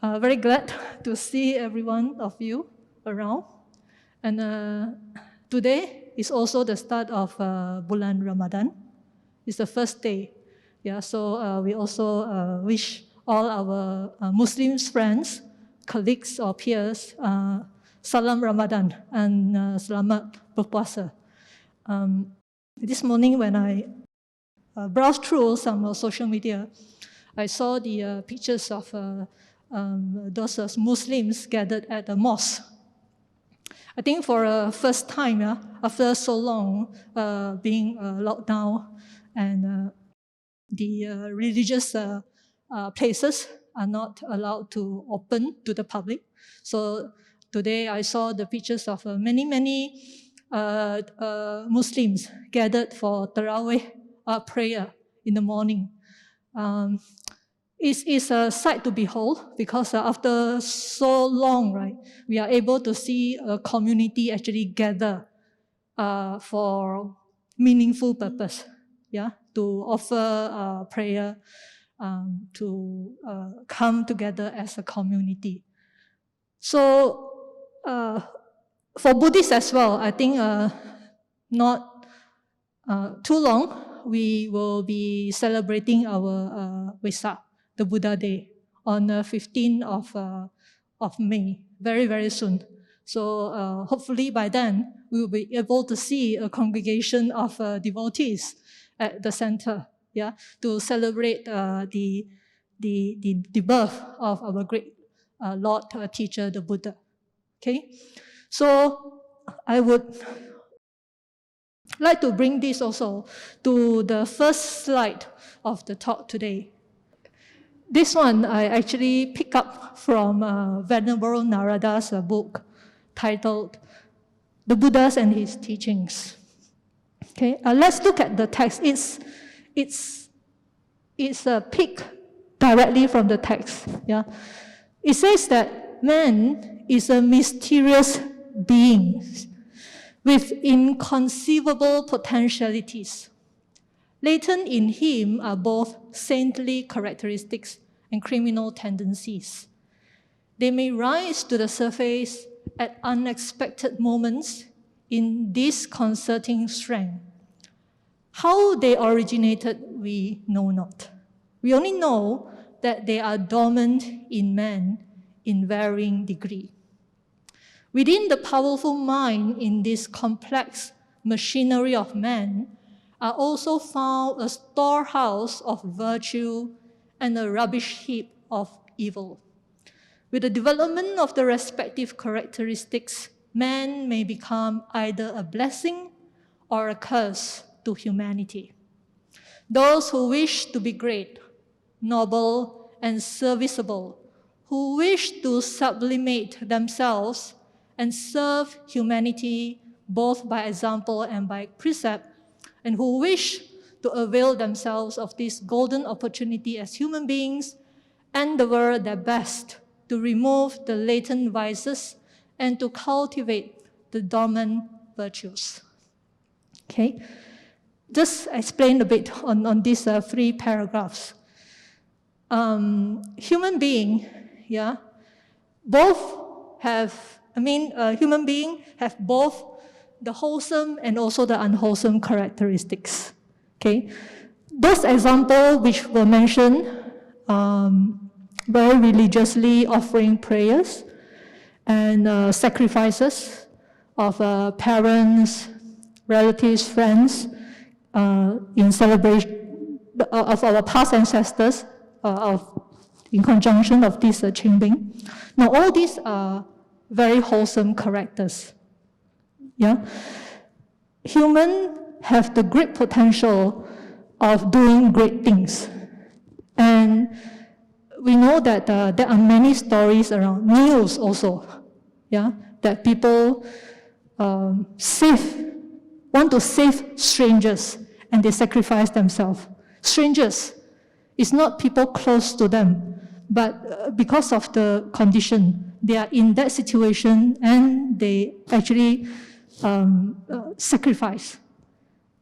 Very glad to see every one of you around. And today is also the start of Bulan Ramadan. It's the first day. Yeah, so we also wish all our Muslim friends, colleagues or peers, Salam Ramadan and Selamat Berpuasa. This morning when I browsed through some social media, I saw the pictures of those Muslims gathered at the mosque. I think for a first time, after so long being locked down, and the religious places are not allowed to open to the public. So today I saw the pictures of many Muslims gathered for Tarawih prayer in the morning. It's a sight to behold because after so long, right, we are able to see a community actually gather for meaningful purpose, yeah, to offer prayer, to come together as a community. So for Buddhists as well, I think not too long, we will be celebrating our Vesak, the Buddha Day, on the 15th of May, very soon. So hopefully by then, we will be able to see a congregation of devotees at the center, yeah, to celebrate the birth of our great Lord teacher, the Buddha. Okay, so I would like to bring this also to the first slide of the talk today. This one I actually pick up from Venerable Narada's book titled The Buddhas and His Teachings. Okay, let's look at the text. It's a pick directly from the text. Yeah, it says that man is a mysterious being with inconceivable potentialities. Latent in him are both saintly characteristics and criminal tendencies. They may rise to the surface at unexpected moments in disconcerting strength. How they originated, we know not. We only know that they are dormant in man in varying degree. Within the powerful mind in this complex machinery of man are also found a storehouse of virtue and a rubbish heap of evil. With the development of the respective characteristics, man may become either a blessing or a curse to humanity. Those who wish to be great, noble, and serviceable, who wish to sublimate themselves and serve humanity both by example and by precept, and who wish to avail themselves of this golden opportunity as human beings, endeavor their best to remove the latent vices and to cultivate the dormant virtues. Okay, just explain a bit on these 3 paragraphs. Human being, yeah, human being have both the wholesome and also the unwholesome characteristics. Okay, those examples which were mentioned, very religiously offering prayers and sacrifices of parents, relatives, friends, in celebration of our past ancestors, in conjunction of this Qingbing. Now, all these are very wholesome characters. Yeah, humans have the great potential of doing great things, and we know that there are many stories around news also. Yeah, that people want to save strangers, and they sacrifice themselves. Strangers, it's not people close to them, but because of the condition, they are in that situation and they actually sacrifice.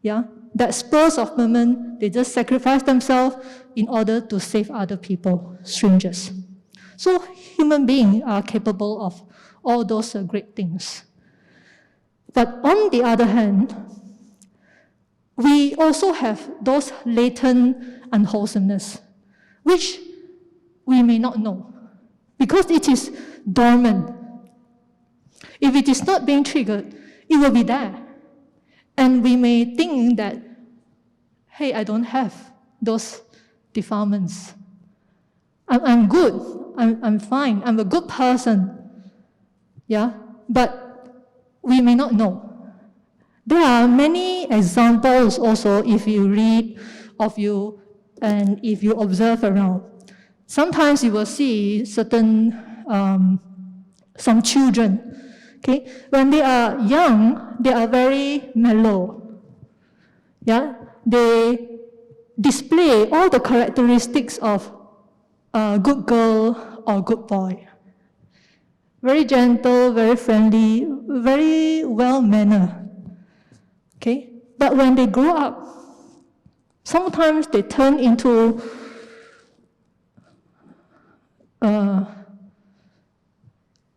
Yeah, that spurs of moment, they just sacrifice themselves in order to save other people, strangers. So human beings are capable of all those great things. But on the other hand, we also have those latent unwholesomeness, which we may not know, because it is dormant. If it is not being triggered, it will be there. And we may think that, hey, I don't have those defilements. I'm good, I'm fine, I'm a good person. Yeah, but we may not know. There are many examples also if you read of you and if you observe around. Sometimes you will see certain, some children, okay? When they are young, they are very mellow. Yeah, they display all the characteristics of a good girl or good boy. Very gentle, very friendly, very well-mannered. Okay? But when they grow up, sometimes they turn into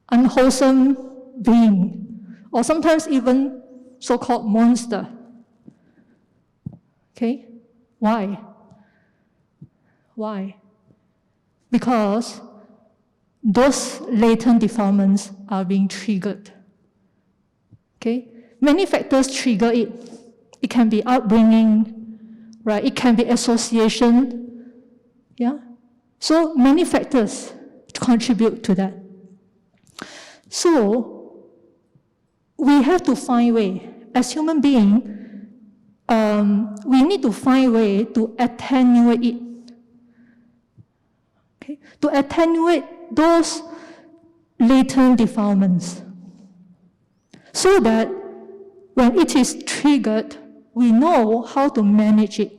unwholesome being, or sometimes even so-called monster. Okay? Why? Why? Because those latent defilements are being triggered. Okay? Many factors trigger it. It can be upbringing, right? It can be association. Yeah? So many factors contribute to that. So we have to find a way. As human beings, we need to find a way to attenuate it. Okay? To attenuate those latent defilements, so that when it is triggered, we know how to manage it.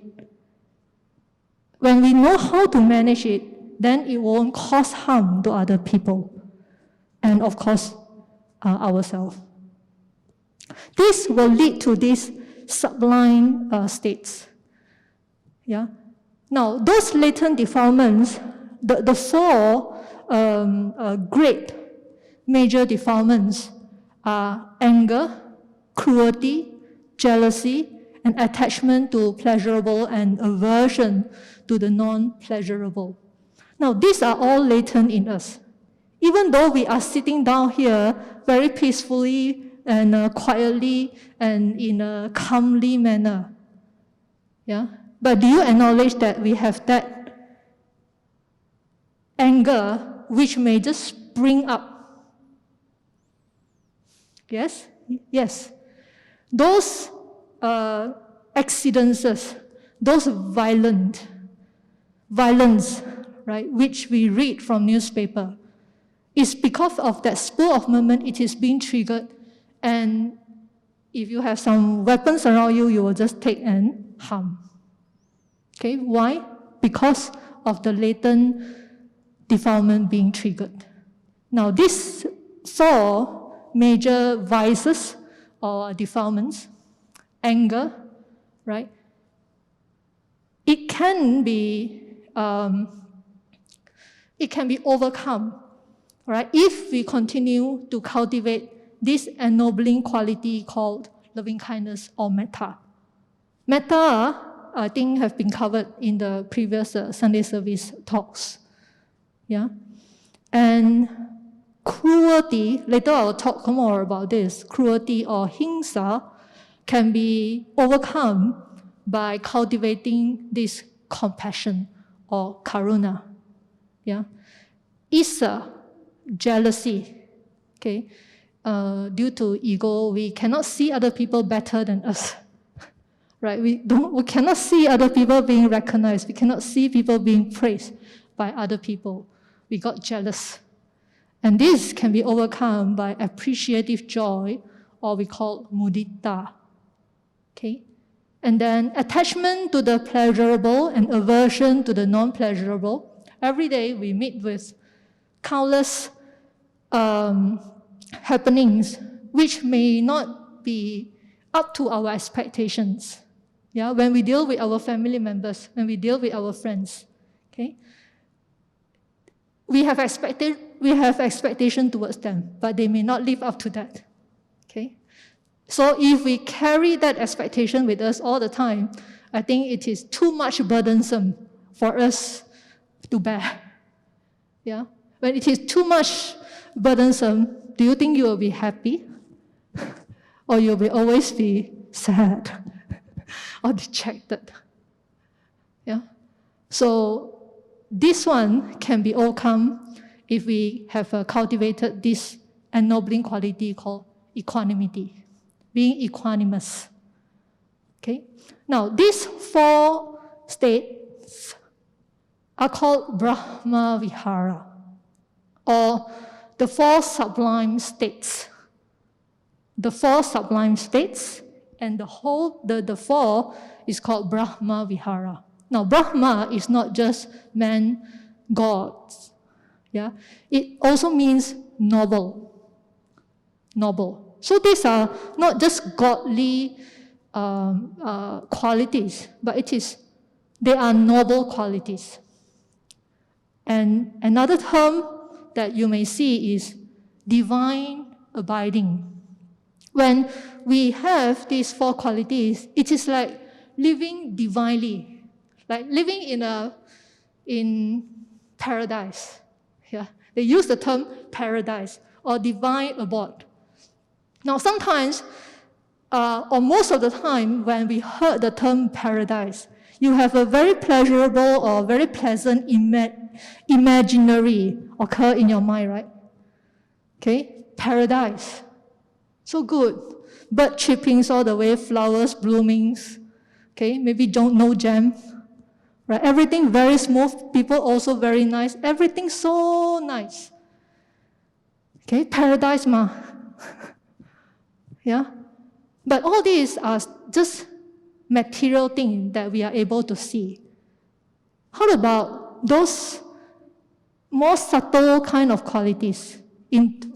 When we know how to manage it, then it won't cause harm to other people, and of course, ourselves. This will lead to these sublime states. Yeah. Now, those latent defilements, the four great major defilements are anger, cruelty, jealousy, and attachment to pleasurable and aversion to the non-pleasurable. Now, these are all latent in us. Even though we are sitting down here very peacefully and quietly and in a calmly manner, yeah? But do you acknowledge that we have that anger which may just spring up? Yes? Yes. Those accidents, those violence, right, which we read from newspaper, is because of that spur of moment, it is being triggered, and if you have some weapons around you, you will just take and harm. Okay, why? Because of the latent defilement being triggered. Now, these four major vices or defilements, anger, right? It can be overcome, right? If we continue to cultivate this ennobling quality called loving kindness or metta. Metta, I think, have been covered in the previous Sunday service talks. Yeah, and cruelty. Later, I'll talk more about this. Cruelty or hingsa can be overcome by cultivating this compassion or karuna. Yeah, isa, jealousy. Okay, due to ego, we cannot see other people better than us. Right? We cannot see other people being recognized. We cannot see people being praised by other people. We got jealous. And this can be overcome by appreciative joy, or we call mudita. Okay? And then attachment to the pleasurable and aversion to the non-pleasurable. Every day we meet with countless happenings which may not be up to our expectations. Yeah, when we deal with our family members, when we deal with our friends, okay? we have expectation towards them, but they may not live up to that. Okay? So if we carry that expectation with us all the time, I think it is too much burdensome for us to bear. Yeah? When it is too much burdensome, do you think you will be happy? Or you will always be sad or dejected? Yeah? So this one can be overcome if we have cultivated this ennobling quality called equanimity, being equanimous. Okay? Now, these 4 states are called Brahmavihāra, or the 4 sublime states. The 4 sublime states, and the 4 is called Brahmavihāra. Now, Brahma is not just man, gods. Yeah? It also means noble. Noble. So these are not just godly qualities, but they are noble qualities. And another term that you may see is divine abiding. When we have these 4 qualities, it is like living divinely, like living in paradise. Yeah, they use the term paradise or divine abode. Now, sometimes, or most of the time, when we heard the term paradise, you have a very pleasurable or very pleasant imaginary occur in your mind, right? Okay, paradise. So good. Bird chirpings all the way, flowers bloomings. Okay, maybe no jam. Right? Everything very smooth, people also very nice. Everything so nice. Okay, paradise ma. Yeah? But all these are just material things that we are able to see. How about those more subtle kind of qualities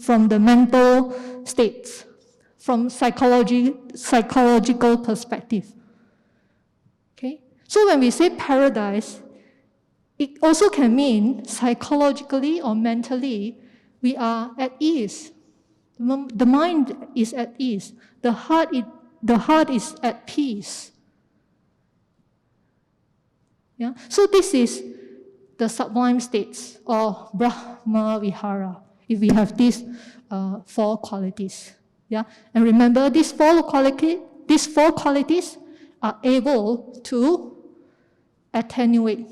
from the mental states, from psychological perspective? Okay? So when we say paradise, it also can mean psychologically or mentally we are at ease. The mind is at ease. The heart is at peace. Yeah? So this is the sublime states, or Brahmavihāra, if we have these 4 qualities. Yeah? And remember, these four qualities are able to attenuate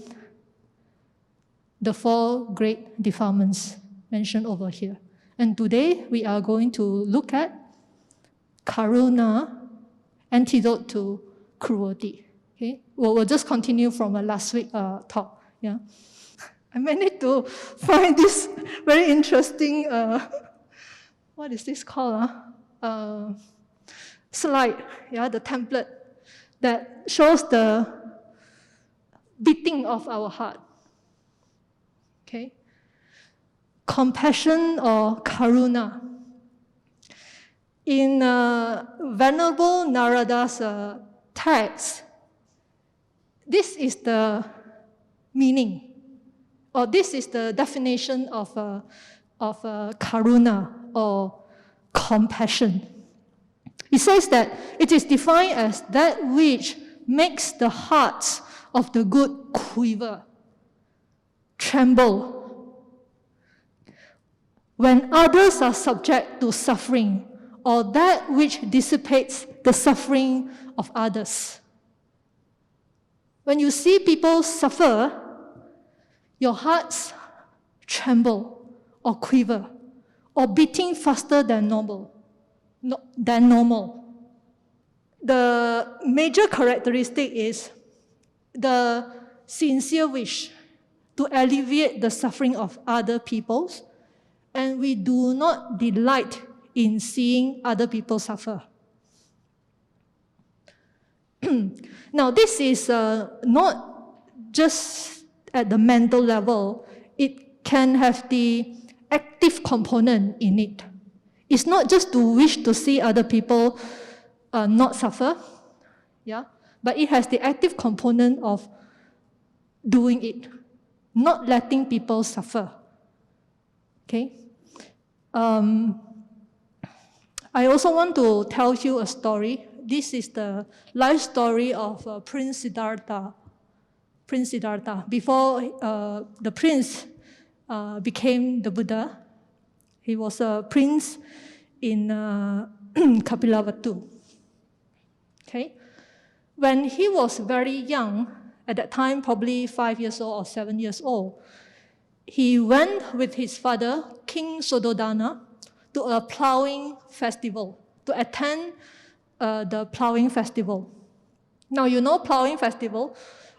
the 4 great defilements mentioned over here. And today we are going to look at karuna, antidote to cruelty. Okay? We'll just continue from last week's talk. Yeah? I managed to find this very interesting, what is this called? Slide, yeah, the template that shows the beating of our heart. Okay? Compassion or karuna. In Venerable Narada's text, this is the meaning, or this is the definition of karuna or compassion. It says that it is defined as that which makes the hearts of the good quiver, tremble, when others are subject to suffering, or that which dissipates the suffering of others. When you see people suffer, your hearts tremble or quiver, or beating faster than normal. The major characteristic is the sincere wish to alleviate the suffering of other peoples, and we do not delight in seeing other people suffer. Now, this is not just at the mental level. It can have the active component in it. It's not just to wish to see other people not suffer, yeah, but it has the active component of doing it, not letting people suffer. Okay. I also want to tell you a story. This is the life story of Prince Siddhartha. Prince Siddhartha. Before the prince became the Buddha, he was a prince in Kapilavatthu. Okay? When he was very young, at that time probably 5 years old or 7 years old, he went with his father, King Suddhodana, to a plowing festival, to attend the plowing festival. Now, you know plowing festival,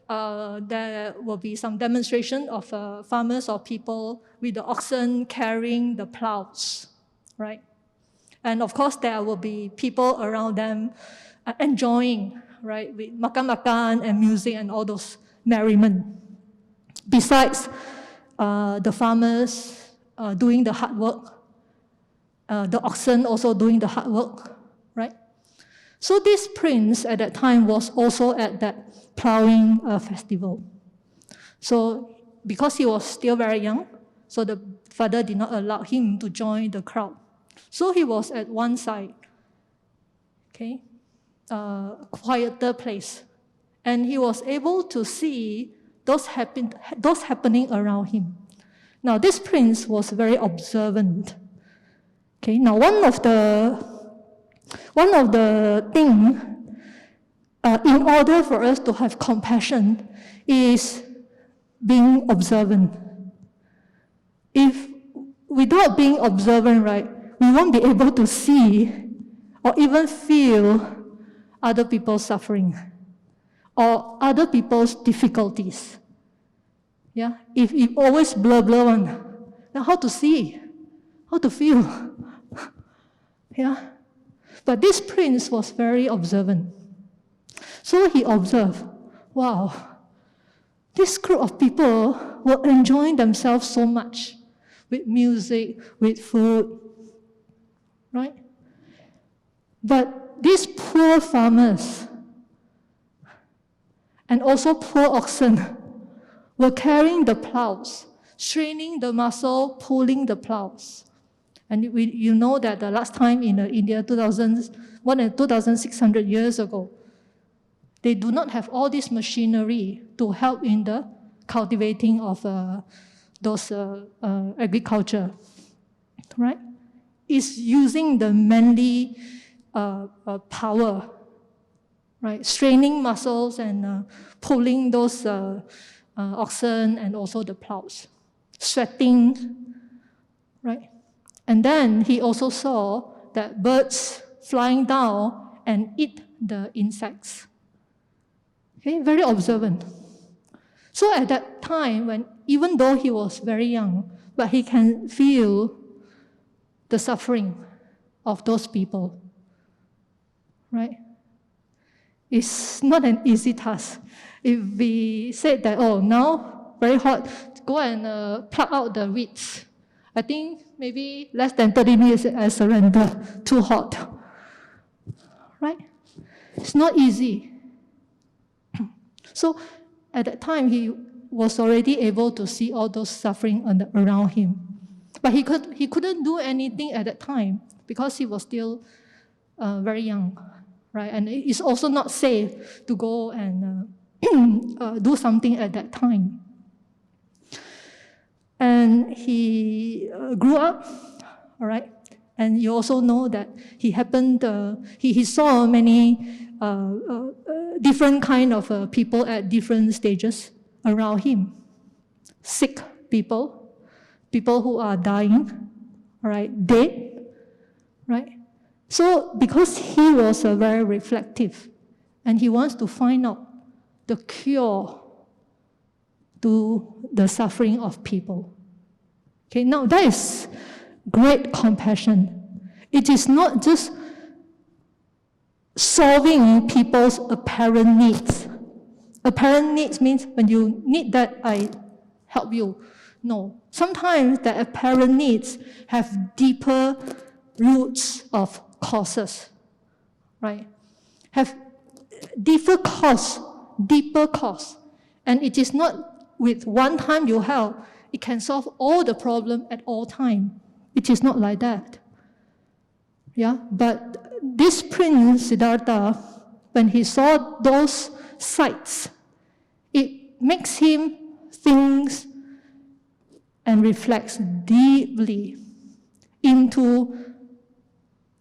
there will be some demonstration of farmers or people with the oxen carrying the plows, right? And of course, there will be people around them enjoying, right, with makan-makan and music and all those merriment. Besides the farmers doing the hard work, the oxen also doing the hard work, right? So this prince at that time was also at that plowing festival. So because he was still very young, so the father did not allow him to join the crowd. So he was at one side, okay, quieter place. And he was able to see those happening around him. Now this prince was very observant. Okay, now one of the things in order for us to have compassion is being observant. If without being observant, right, we won't be able to see or even feel other people's suffering or other people's difficulties. Yeah, if always blur one, then how to see, how to feel? Yeah, but this prince was very observant. So he observed, wow, this group of people were enjoying themselves so much with music, with food, right? But these poor farmers and also poor oxen were carrying the plows, straining the muscle, pulling the plows. And you know that the last time in India, 2,600 years ago, they do not have all this machinery to help in the cultivating of those agriculture, right? It's using the manly power, right? Straining muscles and pulling those oxen and also the plows, sweating, right? And then he also saw that birds flying down and eat the insects. Okay, very observant. So at that time, when even though he was very young, but he can feel the suffering of those people, right? It's not an easy task. If we said that, oh, now very hot, go and pluck out the weeds, I think maybe less than 30 minutes I surrender, too hot, right? It's not easy. So at that time, he was already able to see all those suffering around him. But he couldn't do anything at that time because he was still very young, right? And it's also not safe to go and do something at that time. And he grew up, all right? And you also know that he saw many different kind of people at different stages around him. Sick people, people who are dying, all right, dead, right? So because he was very reflective and he wants to find out the cure to the suffering of people. Okay, now that is great compassion. It is not just solving people's apparent needs. Apparent needs means when you need that, I help you. No. Sometimes the apparent needs have deeper roots of causes, right? Have deeper cause. And it is not with one time you help, it can solve all the problem at all time. It is not like that. Yeah, but this Prince Siddhartha, when he saw those sights, it makes him think and reflects deeply into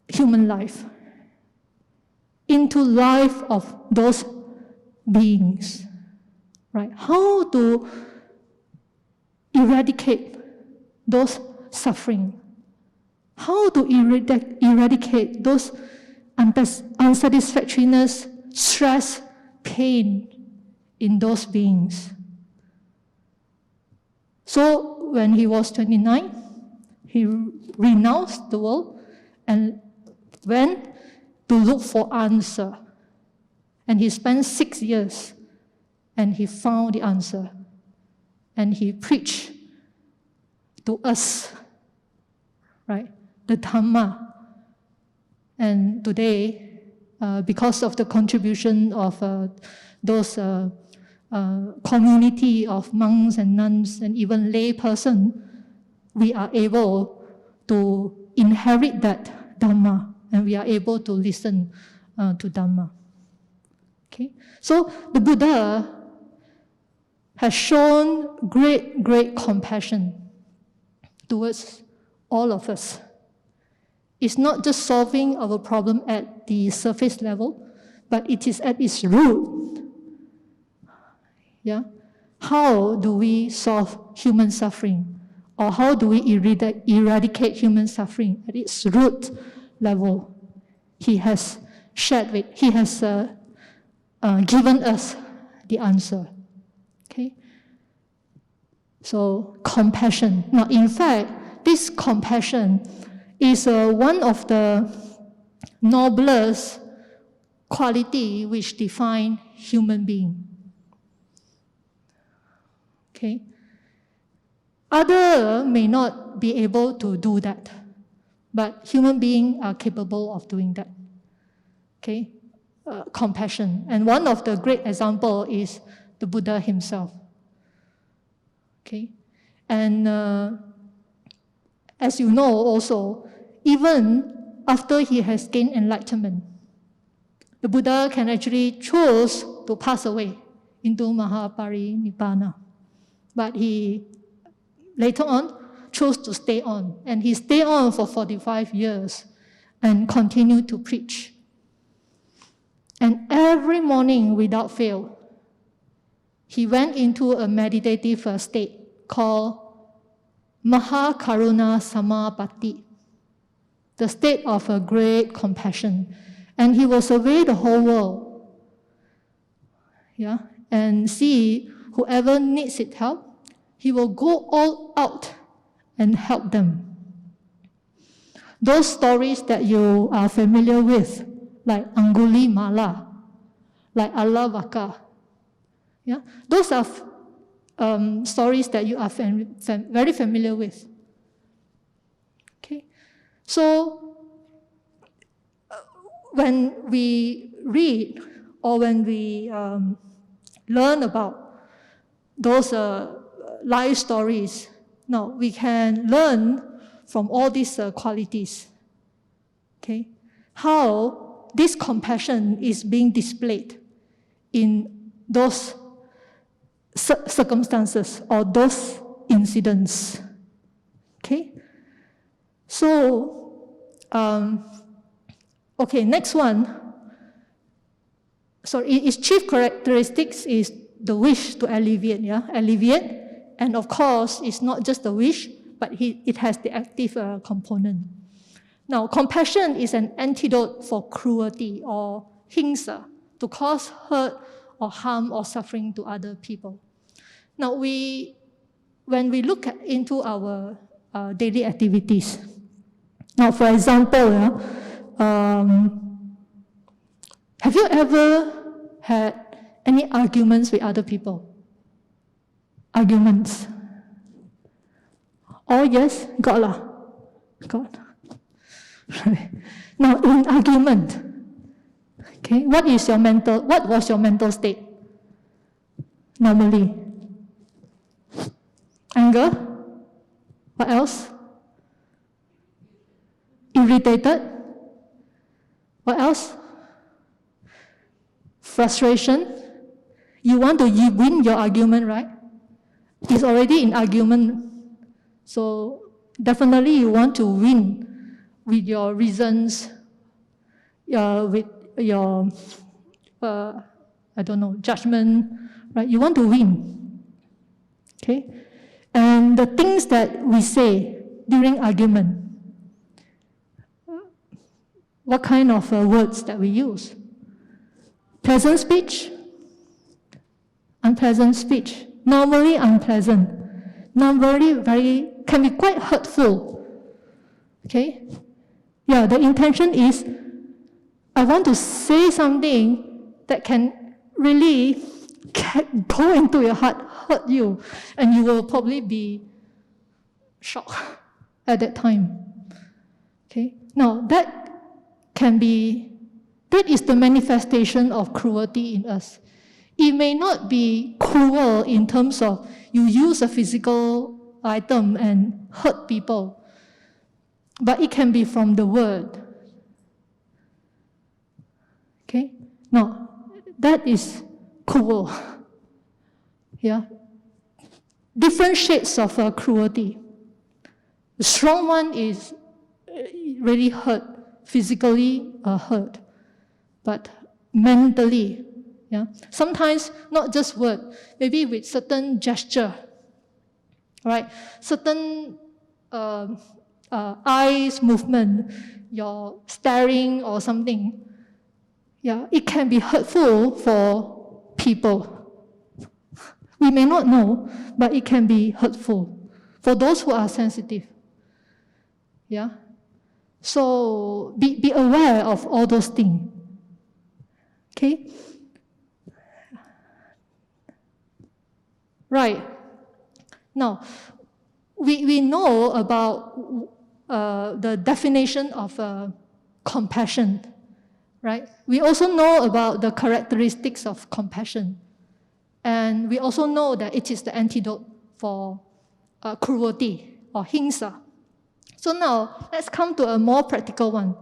human life, into life of those beings, right? How to eradicate those suffering, how to eradicate those unsatisfactoriness, stress, pain in those beings. So when he was 29, he renounced the world and went to look for answer. And he spent 6 years and he found the answer. And he preached to us, right, the Dhamma. And today, because of the contribution of those community of monks and nuns and even lay person, we are able to inherit that Dhamma and we are able to listen to Dhamma. Okay? So the Buddha has shown great compassion towards all of us. It's not just solving our problem at the surface level, but it is at its root. Yeah? How do we solve human suffering? Or how do we eradicate human suffering at its root level? He has given us the answer. Okay? So, compassion. Now, in fact, this compassion is one of the noblest quality which define human being. Okay? Others may not be able to do that, but human beings are capable of doing that. Okay? Compassion. And one of the great examples is the Buddha himself. Okay? And as you know also, even after he has gained enlightenment, the Buddha can actually choose to pass away into Mahaparinibbana. But he later on chose to stay on. And he stayed on for 45 years and continued to preach. And every morning without fail, he went into a meditative state called Mahakaruna Samapatti, the state of a great compassion. And he will survey the whole world, yeah, and see whoever needs it help, he will go all out and help them. Those stories that you are familiar with, like Angulimala, like Alavaka, yeah, those are stories that you are very familiar with. Okay, so when we read or when we learn about those life stories, now we can learn from all these qualities. Okay, how this compassion is being displayed in those circumstances or those incidents. Okay, so okay, next one. So its chief characteristics is the wish to alleviate, yeah, alleviate, and of course it's not just the wish, but it has the active component. Now, compassion is an antidote for cruelty or hingsa, to cause hurt or harm or suffering to other people. Now, when we look into our daily activities, now, for example, have you ever had any arguments with other people? Arguments? Oh yes, got lah. Got. Now, in argument, okay, what was your mental state normally? Anger. What else? Irritated. What else? Frustration. You want to win your argument, right? It's already in argument. So definitely you want to win with your reasons, with your, judgment, right? You want to win, okay? And the things that we say during argument, what kind of words that we use? Pleasant speech, unpleasant speech. Normally unpleasant, normally can be quite hurtful, okay? Yeah, the intention is, I want to say something that can really go into your heart, hurt you, and you will probably be shocked at that time, okay? Now, that is the manifestation of cruelty in us. It may not be cruel in terms of you use a physical item and hurt people, but it can be from the word. Okay? Now, that is cruel. Yeah? Different shades of cruelty. The strong one is really hurt, physically hurt, but mentally. Yeah? Sometimes not just word, maybe with certain gesture, right? Certain eyes movement, your staring or something. Yeah, it can be hurtful for people. We may not know, but it can be hurtful for those who are sensitive. Yeah? So be aware of all those things. Okay? Right. Now, we know about the definition of compassion, right? We also know about the characteristics of compassion. And we also know that it is the antidote for cruelty or hingsa. So now, let's come to a more practical one.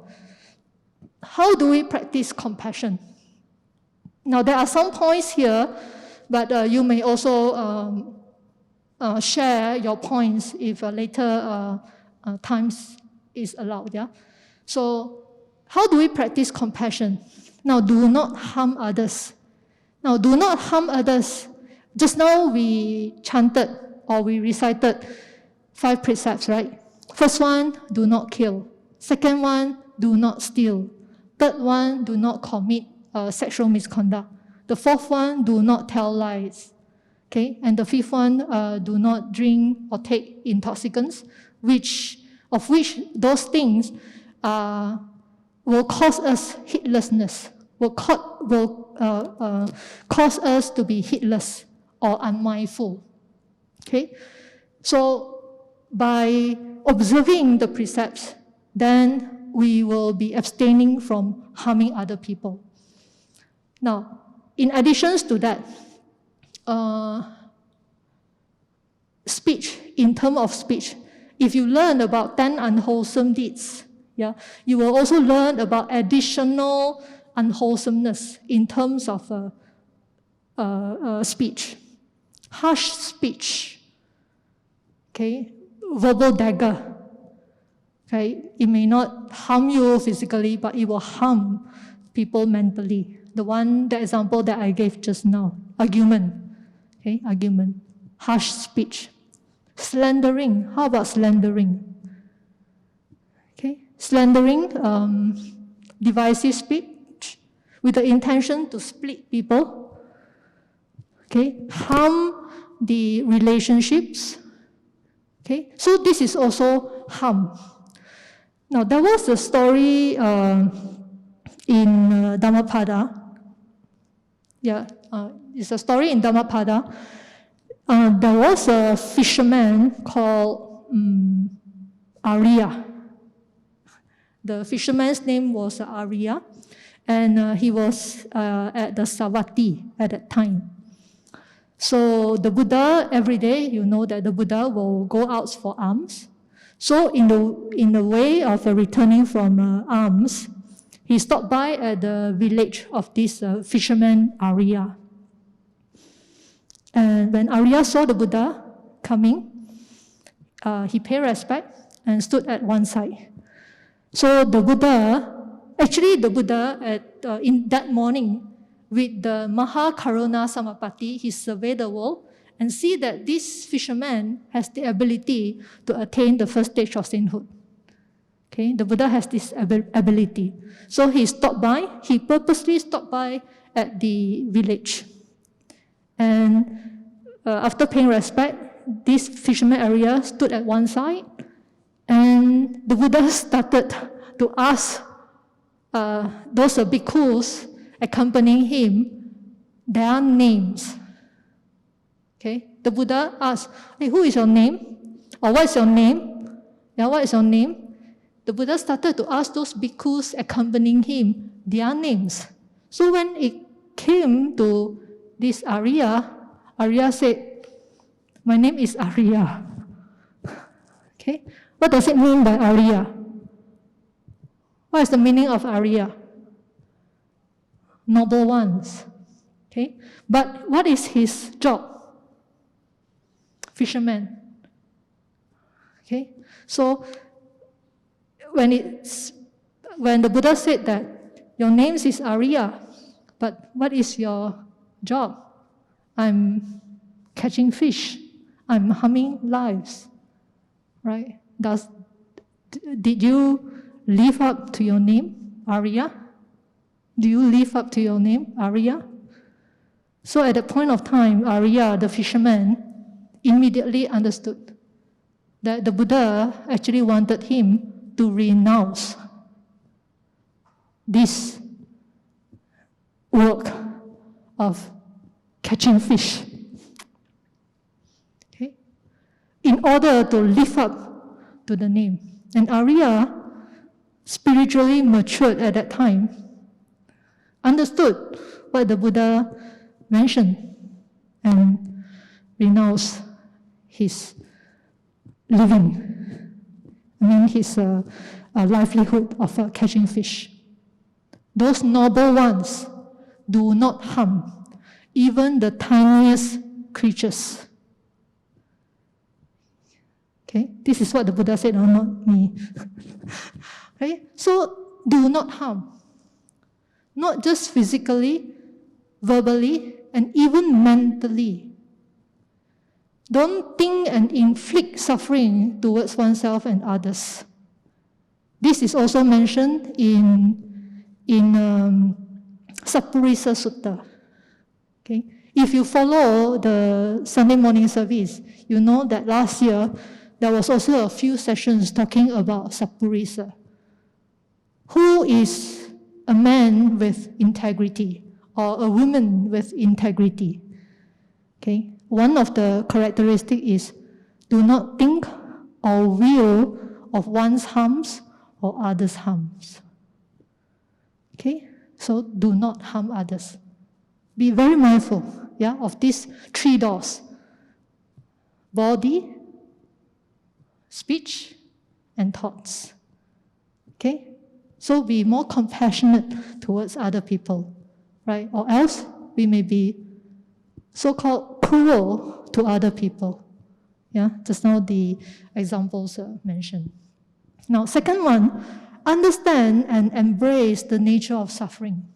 How do we practice compassion? Now, there are some points here, but you may also share your points if later times is allowed. Yeah. So, how do we practice compassion? Now, do not harm others. Now, do not harm others. Just now we chanted or we recited 5 precepts, right? First one, do not kill. Second one, do not steal. Third one, do not commit sexual misconduct. The fourth one, do not tell lies. Okay, and the fifth one, do not drink or take intoxicants, which those things will cause us heedlessness, will cause us to be heedless or unmindful. Okay, so by observing the precepts, then we will be abstaining from harming other people. Now, in addition to that, speech, in terms of speech, if you learn about 10 unwholesome deeds, yeah, you will also learn about additional unwholesomeness in terms of speech. Harsh speech, okay, verbal dagger. Okay, it may not harm you physically, but it will harm people mentally. The example that I gave just now, argument. Okay, argument. Harsh speech. Slandering. How about slandering? Okay, slandering, divisive speech with the intention to split people. Okay, harm the relationships. Okay, so this is also harm. Now, there was a story in Dhammapada. Yeah, it's a story in Dhammapada. There was a fisherman called Arya. The fisherman's name was Arya, and he was at the Savatthi at that time. So the Buddha, every day, you know that the Buddha will go out for alms. So in the way of returning from alms, he stopped by at the village of this fisherman Arya. And when Arya saw the Buddha coming, he paid respect and stood at one side. So the Buddha in that morning, with the Mahakaruna Samapatti, he surveyed the world and see that this fisherman has the ability to attain the first stage of sainthood. Okay, the Buddha has this ability. So he purposely stopped by at the village. And after paying respect, this fisherman Arya stood at one side, and the Buddha started to ask those bhikkhus accompanying him their names. Okay, the Buddha asked, "Hey, who is your name? Or what is your name? Yeah, what is your name?" The Buddha started to ask those bhikkhus accompanying him their names. So when it came to this Arya said, "My name is Arya." Okay, what does it mean by Arya? What is the meaning of Arya? Noble ones. Okay, but what is his job? Fisherman. Okay, so when the Buddha said that your name is Arya, but what is your job? I'm catching fish. I'm harming lives. Right? Did you live up to your name, Arya? Do you live up to your name, Arya? So at that point of time, Arya, the fisherman, immediately understood that the Buddha actually wanted him to renounce this work of catching fish, okay, in order to live up to the name. And Arya, spiritually matured at that time, understood what the Buddha mentioned and renounced his living, his livelihood of catching fish. Those noble ones do not harm even the tiniest creatures. Okay, this is what the Buddha said, not me. Okay, so do not harm. Not just physically, verbally, and even mentally. Don't think and inflict suffering towards oneself and others. This is also mentioned in Sappurisa Sutta. Okay? If you follow the Sunday morning service, you know that last year there was also a few sessions talking about Sappurisa. Who is a man with integrity or a woman with integrity? Okay? One of the characteristics is do not think or will of one's harms or others' harms. Okay? So do not harm others. Be very mindful, of these three doors: body, speech, and thoughts. Okay? So be more compassionate towards other people, right? Or else we may be so-called cruel to other people. Yeah, just now the examples mentioned. Now, second one, understand and embrace the nature of suffering.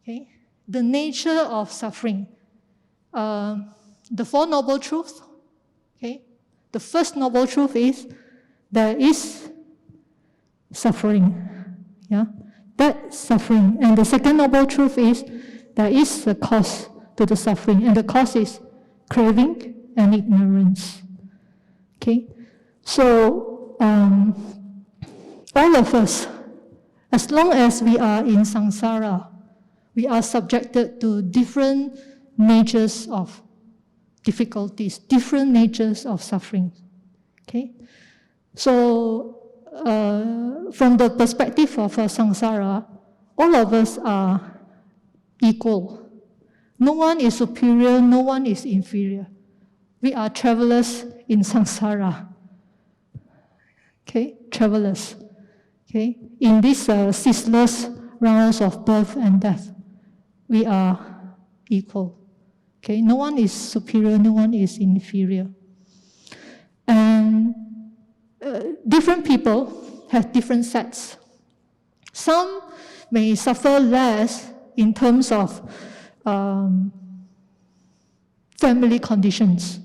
Okay, the nature of suffering. The Four Noble Truths. Okay, the first noble truth is there is suffering. Yeah, that's suffering. And the second noble truth is there is a cause to the suffering, and the cause is craving and ignorance. Okay, so all of us, as long as we are in samsara, we are subjected to different natures of difficulties, different natures of suffering. Okay, so from the perspective of samsara, all of us are equal. No one is superior, no one is inferior. We are travelers in samsara. Okay, travelers. Okay, in these ceaseless rounds of birth and death, we are equal. Okay, no one is superior, no one is inferior. And different people have different sets. Some may suffer less in terms of family conditions.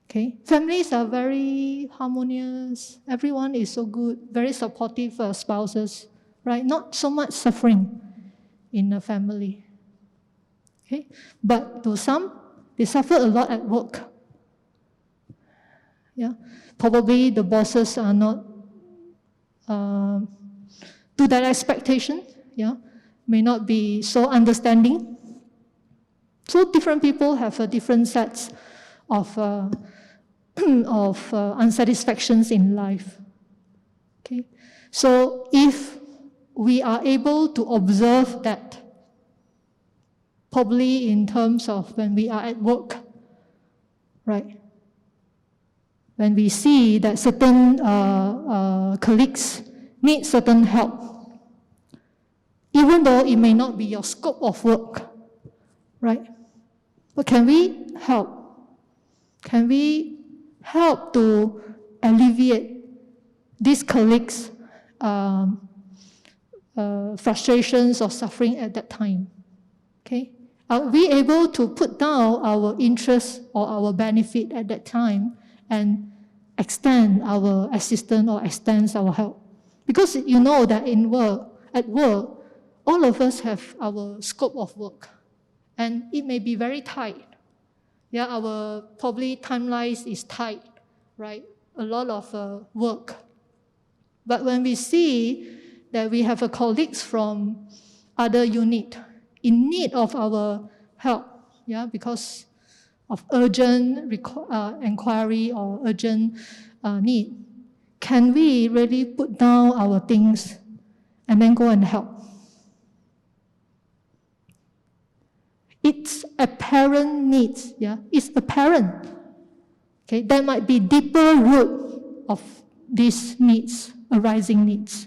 Okay, families are very harmonious. Everyone is so good, very supportive spouses, right? Not so much suffering in a family. Okay, but to some, they suffer a lot at work. Yeah, probably the bosses are not to that expectation. Yeah, may not be so understanding. So different people have different sets of unsatisfactions in life. Okay, so if we are able to observe that, probably in terms of when we are at work, right? When we see that certain colleagues need certain help, even though it may not be your scope of work, right? But can we help? Can we help to alleviate these colleagues' frustrations or suffering at that time? Okay? Are we able to put down our interest or our benefit at that time and extend our assistance or extend our help? Because you know that at work, all of us have our scope of work, and it may be very tight. Yeah, our probably timelines is tight, right? A lot of work. But when we see that we have colleagues from other unit in need of our help, yeah, because of urgent inquiry or urgent need, can we really put down our things and then go and help? It's apparent needs, yeah? It's apparent. Okay, there might be deeper root of these needs, arising needs.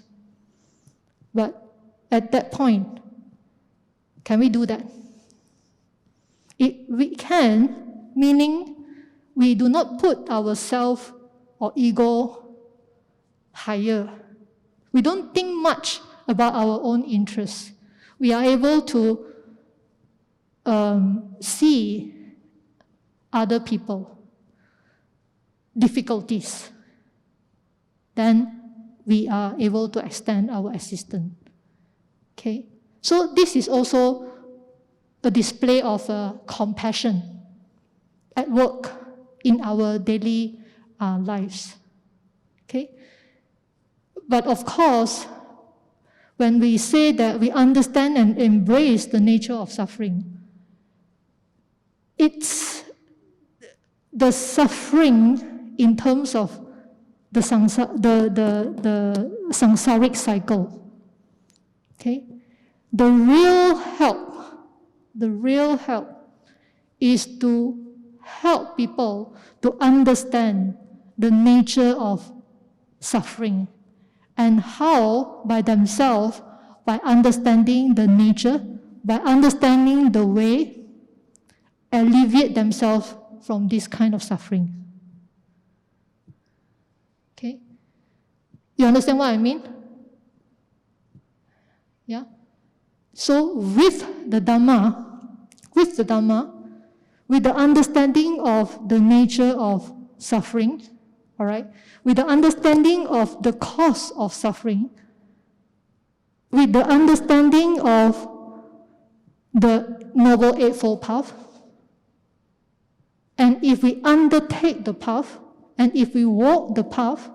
But at that point, can we do that? If we can, meaning we do not put ourselves or ego higher. We don't think much about our own interests. We are able to see other people, difficulties. Then we are able to extend our assistance. Okay? So this is also a display of compassion at work in our daily lives. Okay? But of course, when we say that we understand and embrace the nature of suffering, it's the suffering in terms of the samsaric cycle. Okay? The real help is to help people to understand the nature of suffering and how by themselves, by understanding the nature, by understanding the way, alleviate themselves from this kind of suffering. Okay? You understand what I mean? Yeah? So with the Dhamma, with the understanding of the nature of suffering, all right, with the understanding of the cause of suffering, with the understanding of the Noble Eightfold Path, and if we undertake the path, and if we walk the path,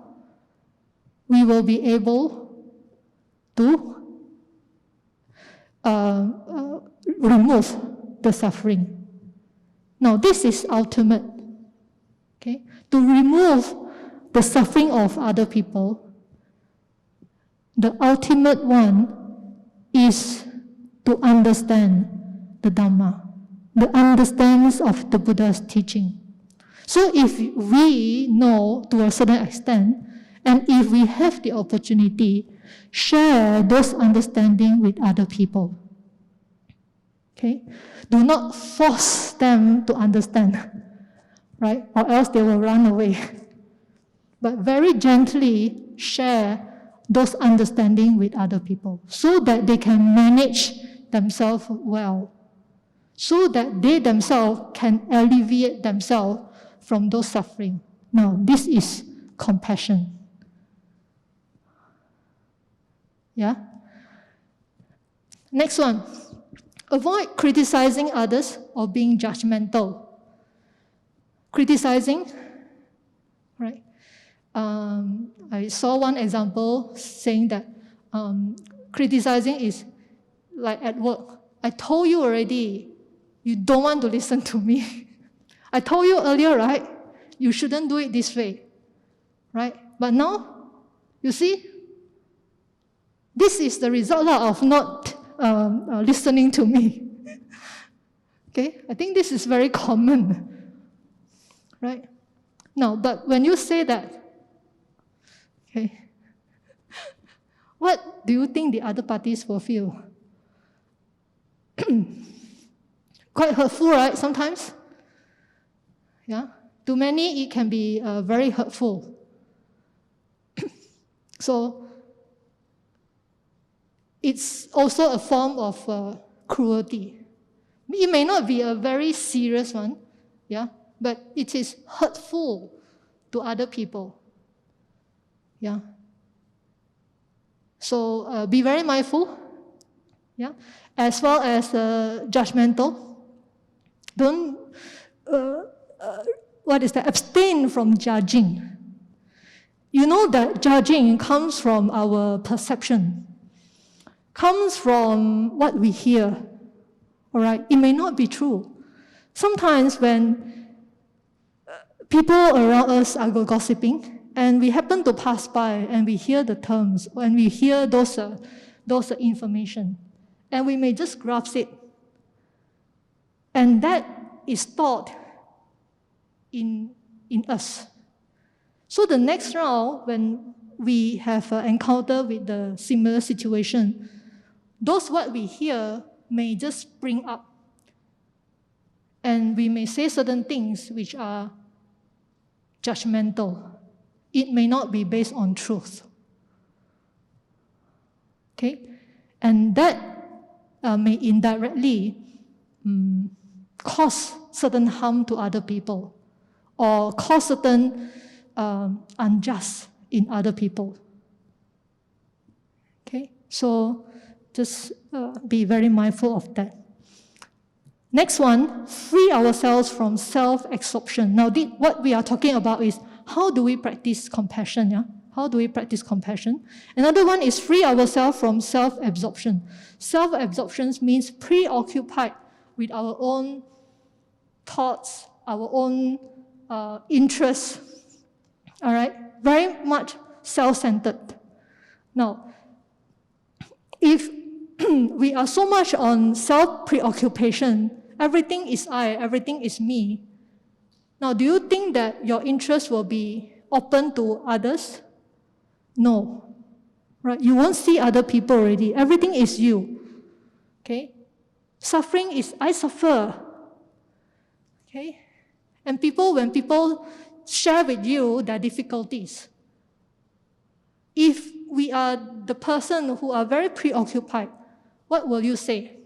we will be able to remove the suffering. Now, this is ultimate. Okay? To remove the suffering of other people, the ultimate one is to understand the Dhamma. the understandings of the Buddha's teaching. So if we know to a certain extent, and if we have the opportunity, share those understanding with other people. Okay? Do not force them to understand, right? Or else they will run away. But very gently share those understanding with other people so that they can manage themselves well, so that they themselves can alleviate themselves from those suffering. Now, this is compassion. Yeah? Next one. Avoid criticizing others or being judgmental. Criticizing, right? I saw one example saying that criticizing is like at work. I told you already, you don't want to listen to me. I told you earlier, right? You shouldn't do it this way, right? But now, you see, this is the result of not listening to me. Okay, I think this is very common, right? No, but when you say that, okay, what do you think the other parties will feel? Quite hurtful, right? Sometimes, yeah. To many, it can be very hurtful. So it's also a form of cruelty. It may not be a very serious one, yeah, but it is hurtful to other people. Yeah. So be very mindful, yeah, as well as judgmental. Don't, abstain from judging. You know that judging comes from our perception, comes from what we hear, all right? It may not be true. Sometimes when people around us are gossiping, and we happen to pass by, and we hear the terms, and we hear those information, and we may just grasp it. And that is thought in us. So the next round, when we have an encounter with the similar situation, those what we hear may just spring up. And we may say certain things which are judgmental. It may not be based on truth. Okay? And that may indirectly cause certain harm to other people or cause certain unjust in other people. Okay? So just be very mindful of that. Next one, free ourselves from self-absorption. Now, what we are talking about is how do we practice compassion? Yeah? How do we practice compassion? Another one is free ourselves from self-absorption. Self-absorption means preoccupied with our own thoughts, our own interests. All right? Very much self-centered. Now, if we are so much on self-preoccupation, everything is I, everything is me. Now, do you think that your interest will be open to others? No. Right? You won't see other people already. Everything is you. Okay? Suffering is I suffer. Okay? And when people share with you their difficulties, if we are the person who are very preoccupied, what will you say?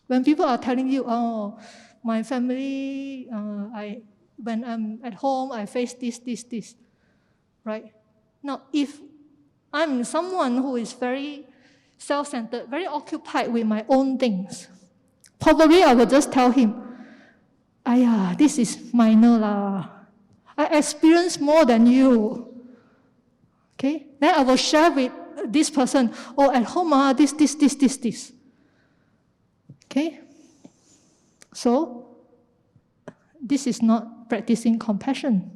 When people are telling you, oh, my family, when I'm at home, I face this, right? Now, if I'm someone who is very self-centered, very occupied with my own things, probably I will just tell him, this is minor lah. I experience more than you. Okay? Then I will share with this person, at home, this. Okay? So, this is not practicing compassion.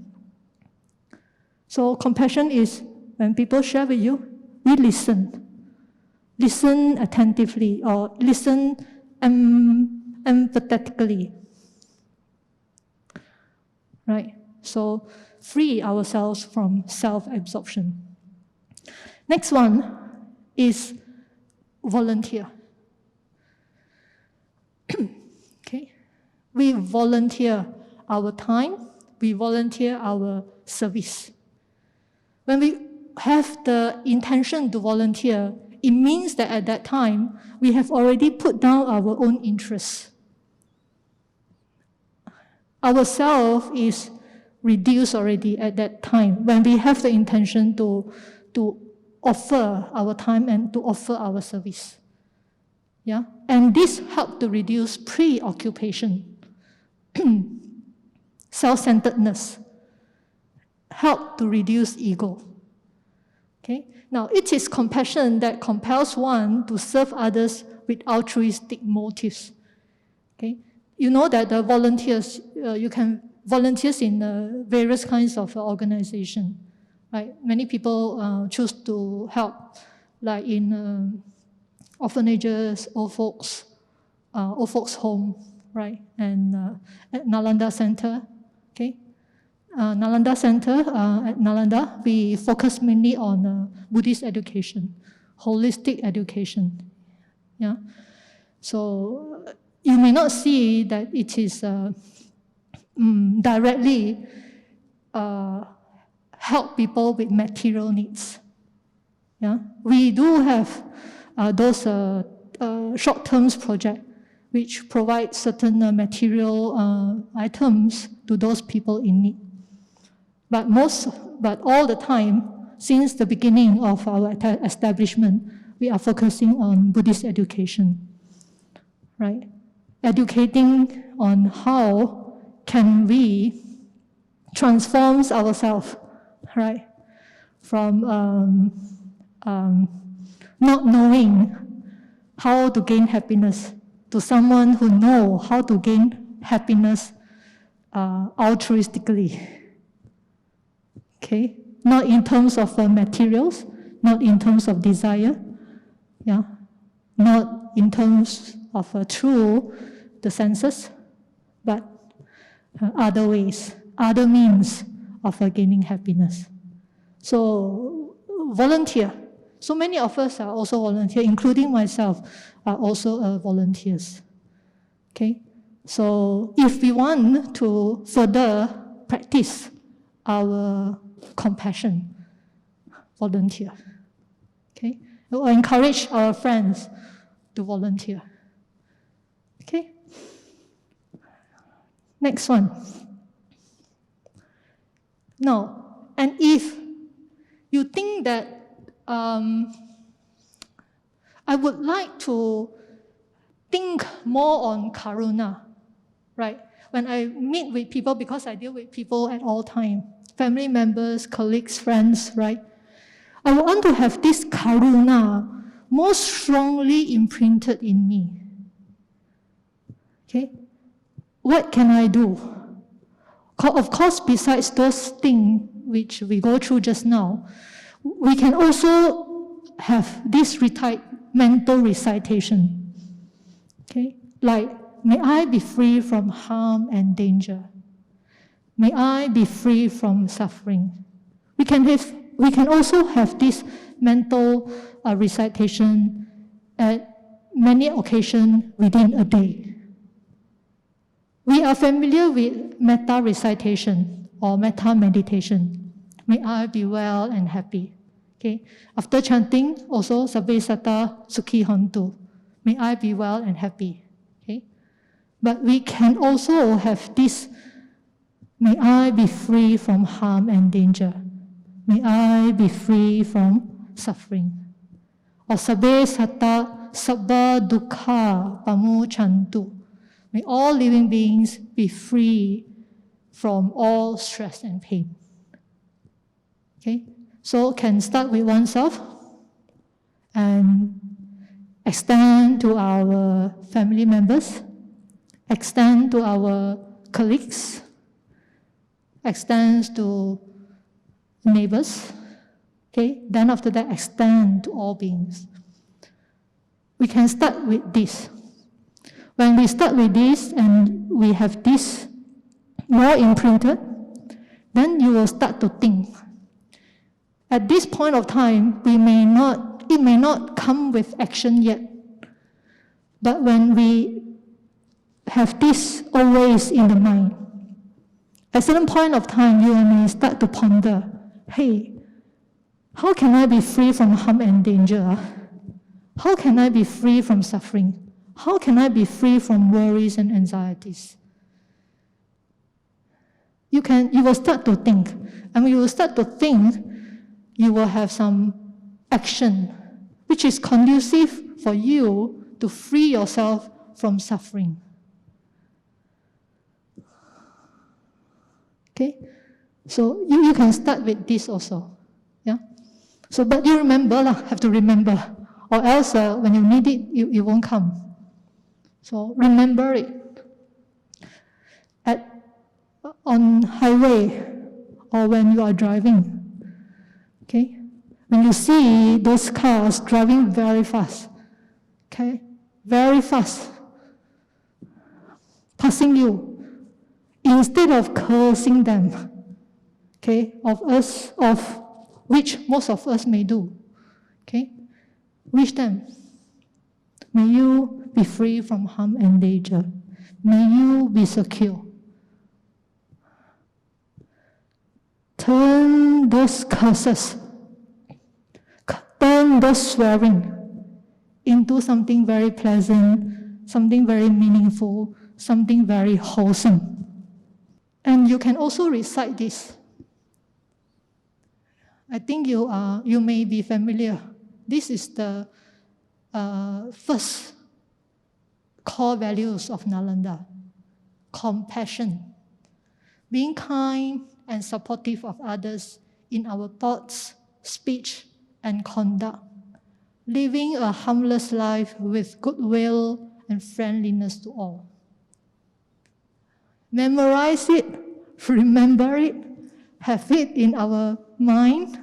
So, compassion is when people share with you, we listen. Listen attentively or listen empathetically. Right? So free ourselves from self-absorption. Next one is volunteer. Okay? We volunteer our time, we volunteer our service. When we have the intention to volunteer, it means that at that time, we have already put down our own interests. Our self is reduced already at that time when we have the intention to offer our time and to offer our service. Yeah? And this helps to reduce preoccupation, self-centeredness, help to reduce ego. Okay? Now, it is compassion that compels one to serve others with altruistic motives. Okay? You know that the volunteers, you can volunteers in various kinds of organization, right? Many people choose to help, like in orphanages, old folks home, right? And at Nalanda Center, okay? Nalanda Center, at Nalanda, we focus mainly on Buddhist education, holistic education, yeah? So you may not see that it is directly help people with material needs. Yeah? We do have those short-term projects which provide certain material items to those people in need. But all the time, since the beginning of our establishment, we are focusing on Buddhist education, right? Educating on how can we transform ourselves, right? From not knowing how to gain happiness to someone who knows how to gain happiness altruistically. Okay? Not in terms of materials, not in terms of desire, yeah? Not in terms of through the senses, but other ways, other means of gaining happiness. So volunteer. So many of us are also volunteers, including myself, are also volunteers. Okay? So if we want to further practice our compassion, volunteer. Okay? We'll encourage our friends to volunteer. Okay? Next one. Now, and if you think that I would like to think more on karuna, right? When I meet with people, because I deal with people at all times, family members, colleagues, friends, right? I want to have this karuna more strongly imprinted in me. Okay? What can I do? Of course, besides those things which we go through just now, we can also have this mental recitation. Okay? Like, may I be free from harm and danger. May I be free from suffering. We can also have this mental recitation at many occasions within a day. We are familiar with metta recitation or metta meditation. May I be well and happy. Okay. After chanting, also sabbe satta sukhi hontu. May I be well and happy. Okay. But we can also have this. May I be free from harm and danger. May I be free from suffering. Or sabbe satta sabba dukkha pamuchantu. May all living beings be free from all stress and pain. Okay? So can start with oneself and extend to our family members, extend to our colleagues, extend to neighbors. Okay? Then after that, extend to all beings. We can start with this. When we start with this and we have this more imprinted, then you will start to think. At this point of time, it may not come with action yet. But when we have this always in the mind, at a certain point of time, you may start to ponder, hey, how can I be free from harm and danger? How can I be free from suffering? How can I be free from worries and anxieties? You will start to think. And when you will start to think, you will have some action which is conducive for you to free yourself from suffering. Okay? So you can start with this also. Yeah? So, but you have to remember, or else when you need it, it won't come. So remember it. On highway, or when you are driving, okay? When you see those cars driving very fast, okay? Very fast, passing you, instead of cursing them, okay, of which most of us may do, okay? Wish them, may you be free from harm and danger. May you be secure. Turn those curses, turn those swearing into something very pleasant, something very meaningful, something very wholesome. And you can also recite this. I think you may be familiar. This is the first core values of Nalanda. Compassion. Being kind and supportive of others in our thoughts, speech, and conduct. Living a harmless life with goodwill and friendliness to all. Memorize it, remember it, have it in our mind,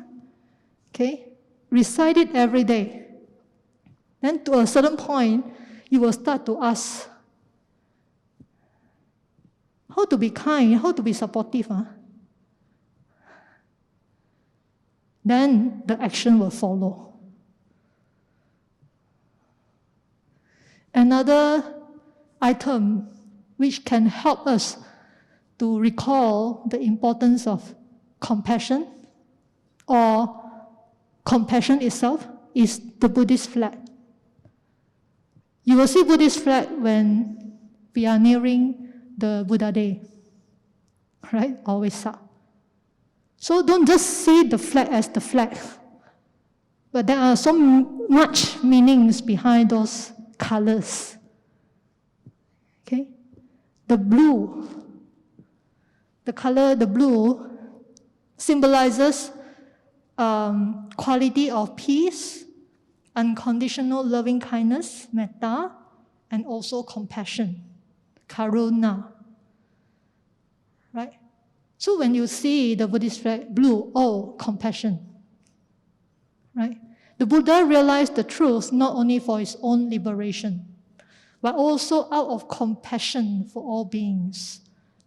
okay? Recite it every day. Then to a certain point, you will start to ask, how to be kind, how to be supportive, huh? Then the action will follow. Another item which can help us to recall the importance of compassion or compassion itself is the Buddhist flag. You will see Buddhist flag when we are nearing the Buddha Day, right? Always up. So don't just see the flag as the flag, but there are so much meanings behind those colors. Okay? The blue, the color, the blue, symbolizes quality of peace, unconditional loving kindness, metta, and also compassion, karuna. Right? So when you see the Buddhist flag, blue, oh, compassion. Right? The Buddha realized the truth not only for his own liberation, but also out of compassion for all beings.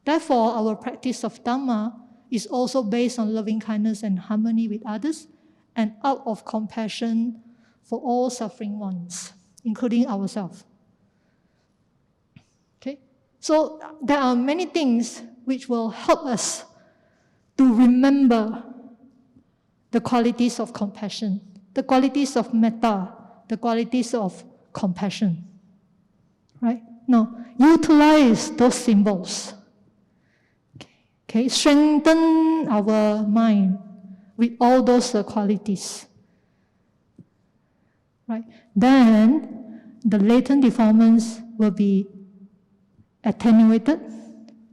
Therefore, our practice of Dhamma is also based on loving kindness and harmony with others, and out of compassion for all suffering ones, including ourselves. Okay? So there are many things which will help us to remember the qualities of compassion, the qualities of metta, the qualities of compassion. Right? Now, utilize those symbols. Okay? Strengthen our mind with all those qualities. Right? Then, the latent defilements will be attenuated,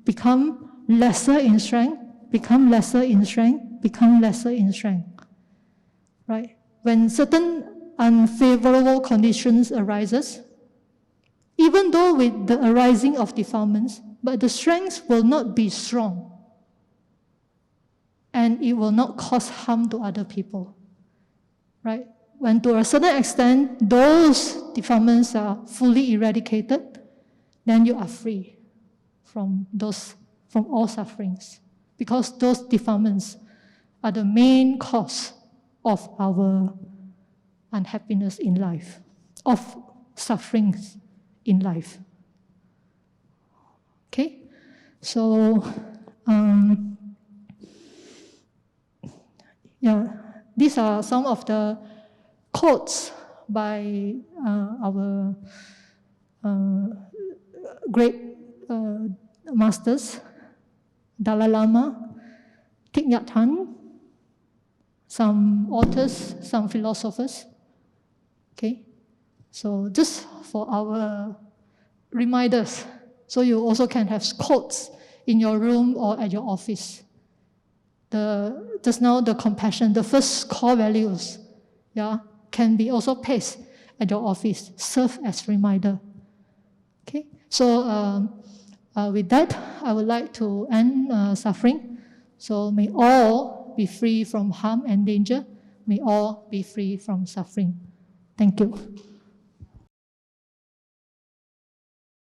become lesser in strength, become lesser in strength, become lesser in strength. Right? When certain unfavorable conditions arises, even though with the arising of defilements, but the strength will not be strong, and it will not cause harm to other people. Right? When to a certain extent, those defilements are fully eradicated, then you are free from all sufferings, because those defilements are the main cause of our unhappiness in life, of sufferings in life. Okay, so these are some of the quotes by our great masters, Dalai Lama, Thich Nhat Hanh, some authors, some philosophers. Okay, so just for our reminders, so you also can have quotes in your room or at your office. Just now, the compassion, the first core values, can be also pasted at your office, serve as reminder. Okay, so with that, I would like to end suffering. So may all be free from harm and danger. May all be free from suffering. Thank you.